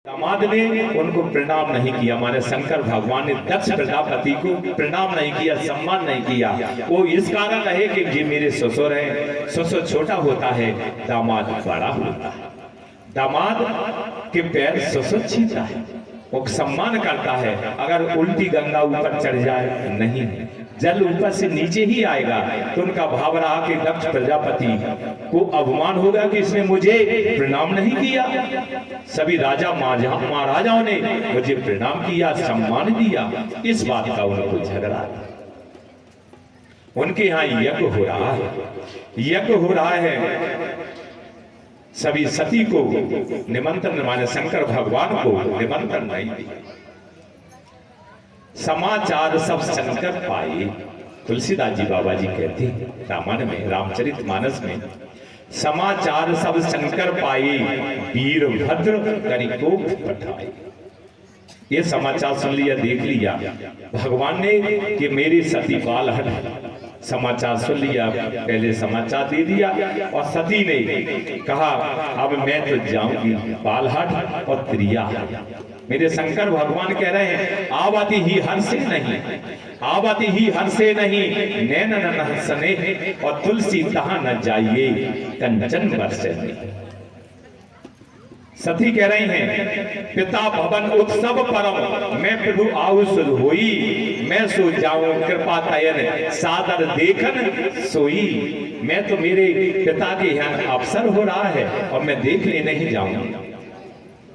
दामाद ने उनको प्रणाम नहीं किया, हमारे शंकर भगवान ने दक्ष प्रजापति को प्रणाम नहीं किया, सम्मान नहीं किया। वो इस कारण है कि ये मेरे ससुर हैं, ससुर छोटा होता है, दामाद बड़ा होता है। दामाद के पैर ससुर छीता है, वो सम्मान करता है। अगर उल्टी गंगा ऊपर चढ़ जाए, नहीं, जल ऊपर से नीचे ही आएगा। तो उनका भाव रहा कि दक्ष प्रजापति को अभिमान होगा कि इसने मुझे प्रणाम नहीं किया। सभी राजा महाराजाओं ने मुझे प्रणाम किया, सम्मान दिया, इस बात का उनको झगड़ा। उनके यहाँ यज्ञ हो रहा है, यज्ञ हो रहा है। सभी सती को निमंत्रण, माने शंकर भगवान को निमंत्रण नहीं दिया। समाचार सब शंकर पाए। तुलसीदास जी बाबा जी कहते हैं रामायण में, रामचरितमानस में, समाचार सब शंकर पाए, वीरभद्र करिकोप पठाए। ये समाचार सुन लिया, देख लिया भगवान ने कि मेरी सती बाल हट। समाचार सुन लिया, पहले समाचार दे दिया और सती ने कहा अब मैं तो जाऊंगी बालहट और त्रिया। मेरे शंकर भगवान कह रहे हैं आवती ही हर से नहीं, आवती ही हर से नहीं, नैन न हंसने और तुलसी कहां न जाइए, कंचन बरसे नहीं। सती कह रही हैं पिता भवन उत्सव परम, मैं प्रभु आउस होई, मैं सो जाऊं कृपा तयन सादर देखन सोई। मैं तो मेरे पिता के यहाँ अवसर हो रहा है और मैं देखने नहीं जाऊंगा,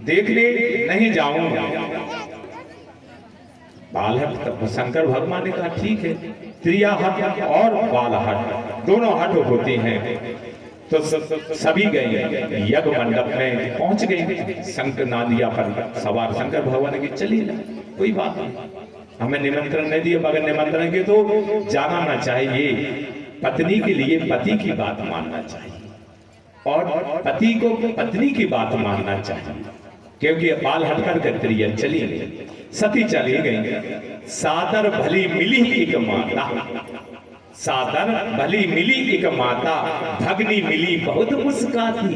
देखने नहीं जाऊंगा। बालहट, तो शंकर भगवान ने कहा ठीक है, त्रिया हट और बालहट दोनों हट होती हैं। तो सभी गए यज्ञ मंडप में पहुंच गए। शंकर नादिया पर सवार शंकर भगवान की चलिए कोई बात नहीं, हमें निमंत्रण नहीं दिया, मगर निमंत्रण के तो जाना ना चाहिए। पत्नी के लिए पति की बात मानना चाहिए और पति को पत्नी की बात मानना चाहिए, क्योंकि बाल हटकर कत्रिया चली गई, सती चली गई। सादर भली मिली एक माता, सादर भली मिली एक माता, भगनी मिली बहुत मुस्काती।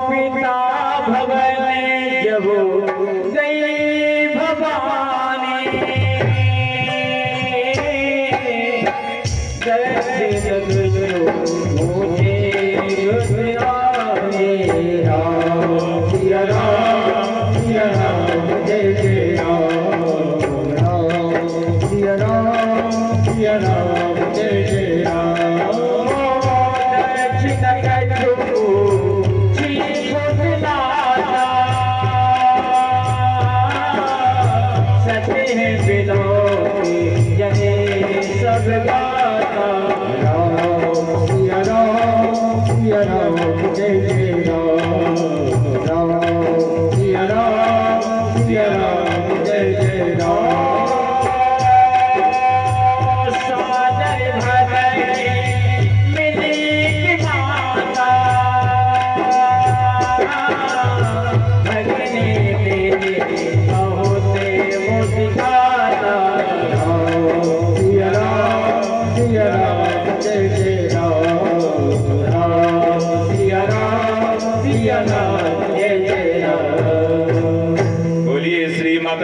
पिता भगने जब गई भवानी,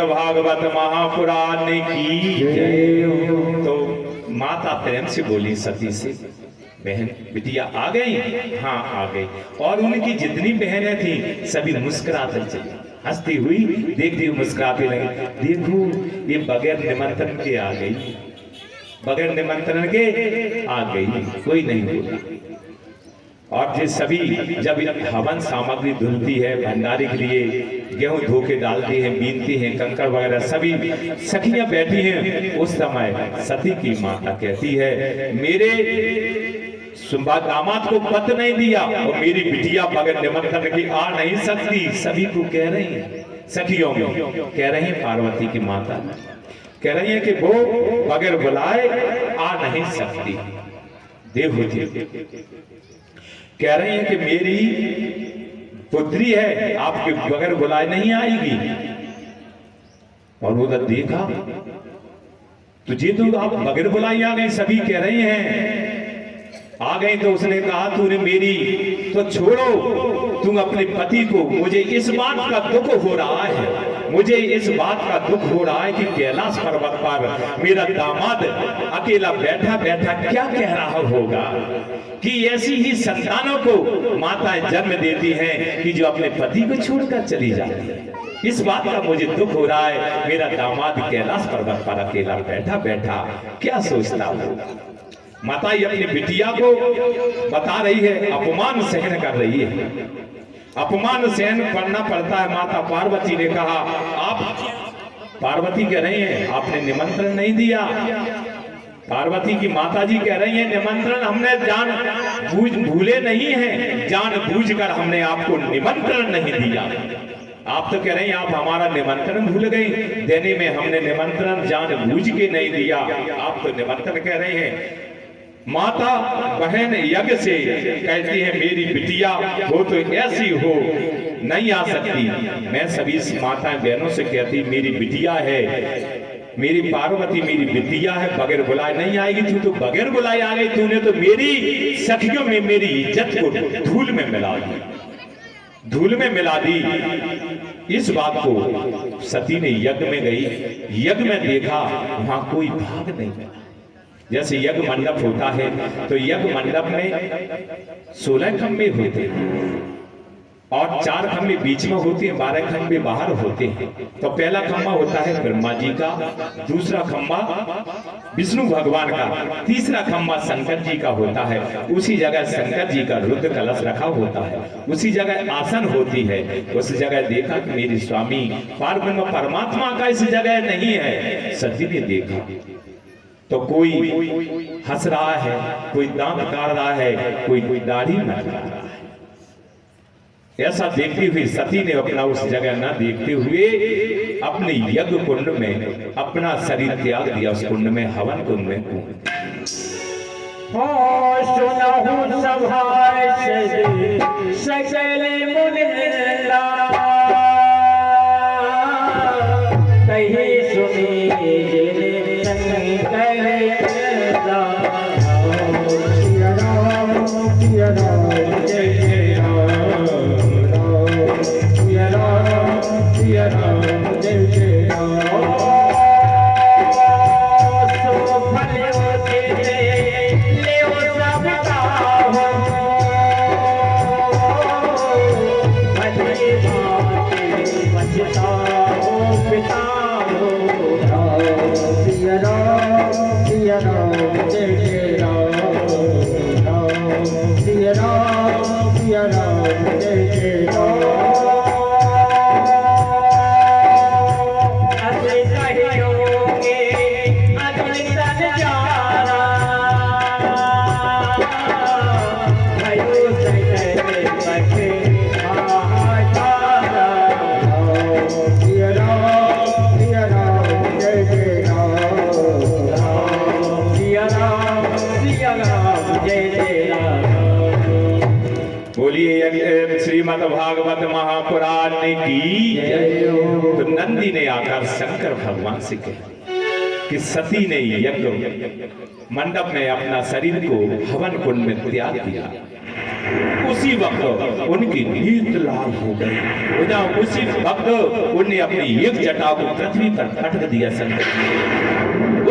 भागवत महापुराण की जय। तो माता प्रेम से बोली सती से, बहन बिटिया आ गई? हाँ आ गई। और उनकी जितनी बहनें थी सभी मुस्कुराते चली, हंसती हुई देखती हुई मुस्कुराती लगी। देखो ये बगैर निमंत्रण के आ गई, बगैर निमंत्रण के आ गई, कोई नहीं बोला। और ये सभी जब हवन सामग्री धुलती है भंडारे के लिए, गेहूं धो के डालती हैं, बीनती हैं, कंकड़ वगैरह सभी सखियां बैठी हैं, उस समय सती की माता कहती है मेरे दामाद को पत्र नहीं दिया और मेरी बिटिया बगैर निमंत्रण की आ नहीं सकती। सभी को कह रही है, सखियों में कह रही है, पार्वती की माता कह रही है कि वो बगैर बुलाए आ नहीं सकती। देवहूति कह रही है कि मेरी पुत्री है, आपके बगैर बुलाए नहीं आएगी। और उधर देखा तुझे तो आप बगैर बुलाई आ गई, सभी कह रही हैं। आ गई तो उसने कहा तूने मेरी तो छोड़ो, तुम अपने पति को, मुझे इस बात का दुख हो रहा है, मुझे इस बात का दुख हो रहा है कि कैलाश पर्वत पर मेरा दामाद अकेला बैठा बैठा क्या कह रहा होगा कि ऐसी ही संतानों को माताएं जन्म देती हैं कि जो अपने पति को छोड़कर चली जाती है। इस बात का मुझे दुख हो रहा है, मेरा दामाद कैलाश पर्वत पर अकेला बैठा बैठा क्या सोचता होगा। माता ये अपनी बिटिया को बता रही है, अपमान सहन कर रही है, अपमान सहन करना पड़ता है। माता पार्वती ने कहा, आप पार्वती कह रही हैं आपने निमंत्रण नहीं दिया। पार्वती की माता जी कह रही हैं निमंत्रण हमने जान बूझ भूले नहीं हैं, जान बूझ कर हमने आपको निमंत्रण नहीं दिया। आप तो कह रहे हैं आप हमारा निमंत्रण भूल गई, देने में हमने निमंत्रण जान बूझ के नहीं दिया, आप तो निमंत्रण कह रहे हैं। माता बहन यज्ञ से कहती है मेरी बिटिया हो तो ऐसी हो, नहीं आ सकती। मैं सभी माताएं बहनों से कहती मेरी बिटिया है, मेरी पार्वती मेरी बिटिया है, बगैर बुलाए नहीं आएगी। तू तो बगैर बुलाए आ गई, तूने तो मेरी सखियों में मेरी इज्जत को धूल में मिला दी, धूल में मिला दी। इस बात को सती ने यज्ञ में गई, यज्ञ में देखा वहां कोई भाग नहीं मिला। जैसे यज्ञ मंडप होता है तो यज्ञ मंडप में 16 खंबे होते हैं और 4 खंबे बीच में होते हैं, 12 खंबे बाहर होते हैं। तो पहला खंबा होता है ब्रह्मा जी का, दूसरा खंबा विष्णु भगवान का, तीसरा खंबा शंकर जी का होता है। उसी जगह शंकर जी का रुद्र कलश रखा होता है, उसी जगह आसन होती है। उस जगह देखा कि मेरी स्वामी पार्वती परमात्मा का इस जगह नहीं है। सती ने देखा तो कोई हंस रहा है, कोई दांत काट रहा है, कोई दाढ़ी नच रहा है। ऐसा देखती हुई सती ने अपना उस जगह न देखते हुए अपने यज्ञ कुंड में अपना शरीर त्याग दिया, उस कुंड में हवन कुंड में कूद। सुनहु सभाए सकल मुनिंदा, कही सुनी जिने संग करे सिया राम सिया राम जय जय राम, सिया राम सिया राम जय जय राम। सो भले होते ले सब हो, भले भाते बचताओ पिताओ, सिया राम सिया राम जय जय राम, सिया राम जय जय राम। अरे कहियोगे अगले तन जाना, भयो सकले बचे आहारा, सिया राम जय जय राम, सिया राम जय जय राम। बोलिए श्रीमद् भागवत महापुराण की जय। तो नंदी ने आकर शंकर भगवान से कहा कि सती ने यज्ञ मंडप में अपना शरीर को हवन कुंड में त्याग दिया। उसी वक्त उनकी नींद लाल हो गई। उसी वक्त उन्हें अपनी एक जटा को पृथ्वी पर पटक दिया। शंकर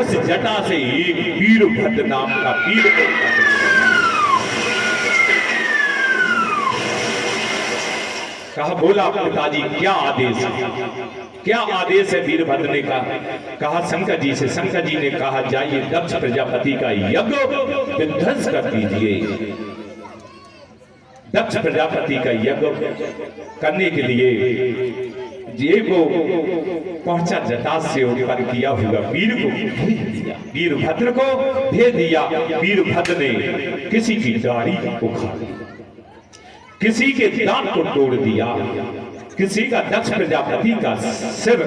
उस जटा से एक वीरभद्र नाम का वीर कहा, बोला पिताजी क्या आदेश है, क्या आदेश है? वीरभद्र ने कहा शंकर जी से। शंकर जी ने कहा जाइए दक्ष प्रजापति का यज्ञ विध्वंस कर दीजिए। दक्ष प्रजापति का यज्ञ करने के लिए ये को पहुंचा जटा से ऊपर किया हुआ वीर को भेज दिया, वीरभद्र को भेज दिया। वीरभद्र ने किसी की दाढ़ी उखाड़ दी, किसी के दांत को तोड़ दिया, किसी का दक्ष प्रजापति का सिर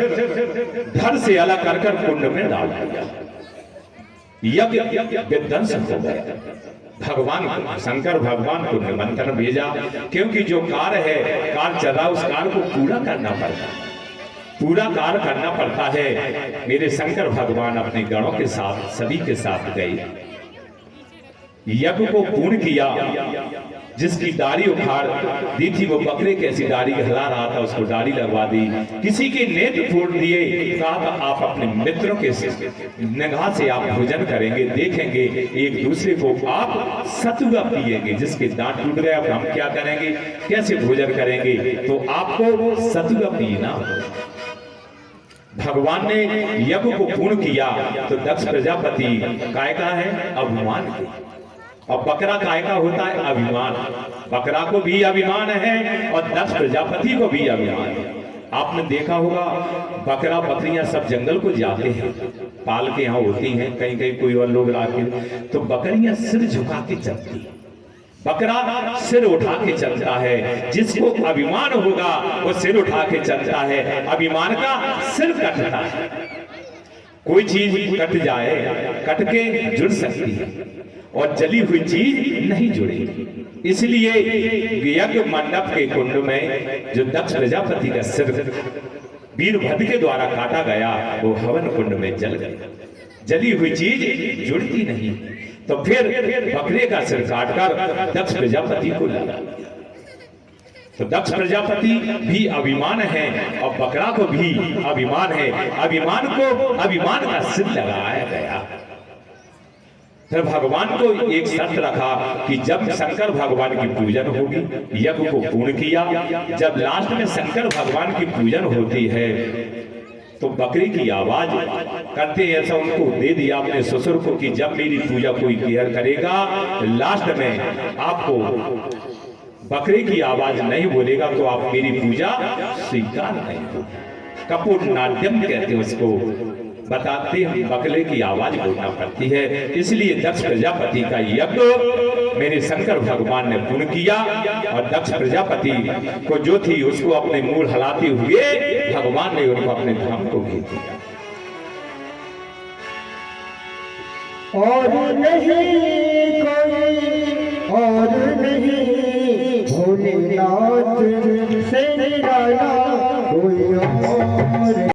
धड़ से अलग कर कुंड में डाल दिया। यज्ञ विध्वंस हो गया। भगवान को शंकर भगवान को निमंत्रण भेजा, क्योंकि जो कार्य है कार्य चल रहा उस कार्य को पूरा करना पड़ता है, पूरा कार्य करना पड़ता है। मेरे शंकर भगवान अपने गणों के साथ सभी के साथ गए। यज्ञ को पूर्ण किया। जिसकी दाढ़ी उखाड़ दी थी वो बकरे की ऐसी दाढ़ी हिला रहा था, उसको दाढ़ी लगवा दी। किसी के नेत्र फोड़ दिए, कहा आप अपने मित्रों के निगाह से आप भोजन करेंगे, देखेंगे एक दूसरे को आप सतुआ पिएंगे। जिसके दांत टूट गए अब हम क्या करेंगे, कैसे भोजन करेंगे, तो आपको सतुआ पीना। भगवान ने यज्ञ को पूर्ण किया तो दक्ष प्रजापति काय का है, अभिमान के। और बकरा काय का होता है, अभिमान। बकरा को भी अभिमान है और दक्ष प्रजापति को भी अभिमान है। आपने देखा होगा बकरा बकरियां सब जंगल को जाते हैं, पाल के यहाँ होती हैं, कहीं कहीं कोई और लोग लाके, तो बकरियां सिर झुका के चलती हैं, बकरा सिर उठा के चलता है। जिसको अभिमान होगा वो सिर उठा के चलता है, अभिमान का सिर कटता है। कोई चीज कट जाए, कट के जुड़ सकती है और जली हुई चीज नहीं जुड़ेगी। इसलिए यज्ञ मंडप के कुंड में जो दक्ष प्रजापति का सिर वीरभद्र के द्वारा काटा गया वो हवन कुंड में जल गया। जली हुई चीज जुड़ती नहीं। तो फिर बकरे का सिर काटकर दक्ष प्रजापति को लगा। तो दक्ष प्रजापति भी अभिमान है और बकरा को भी अभिमान है। अभिमान को अभिमान का सिर लगाया गया। फिर भगवान को एक शर्त रखा कि जब शंकर भगवान की पूजन होगी, यज्ञ को पूर्ण किया, जब लास्ट में शंकर भगवान की पूजन होती है तो बकरी की आवाज करते ऐसा उनको दे दिया अपने ससुर को कि जब मेरी पूजा कोई केयर करेगा, लास्ट में आपको बकरे की आवाज नहीं बोलेगा तो आप मेरी पूजा स्वीकार नहीं होगी। कपूर नाट्यम कहते हैं उसको, बताते हैं बकरे की आवाज बोलना पड़ती है। इसलिए दक्ष प्रजापति का यज्ञ मेरे शंकर भगवान ने पूर्ण किया और दक्ष प्रजापति को जो थी उसको अपने मूल हिलाते हुए भगवान ने उनको अपने धाम को भेज दिया। और नहीं कोई और नहीं भोलेनाथ से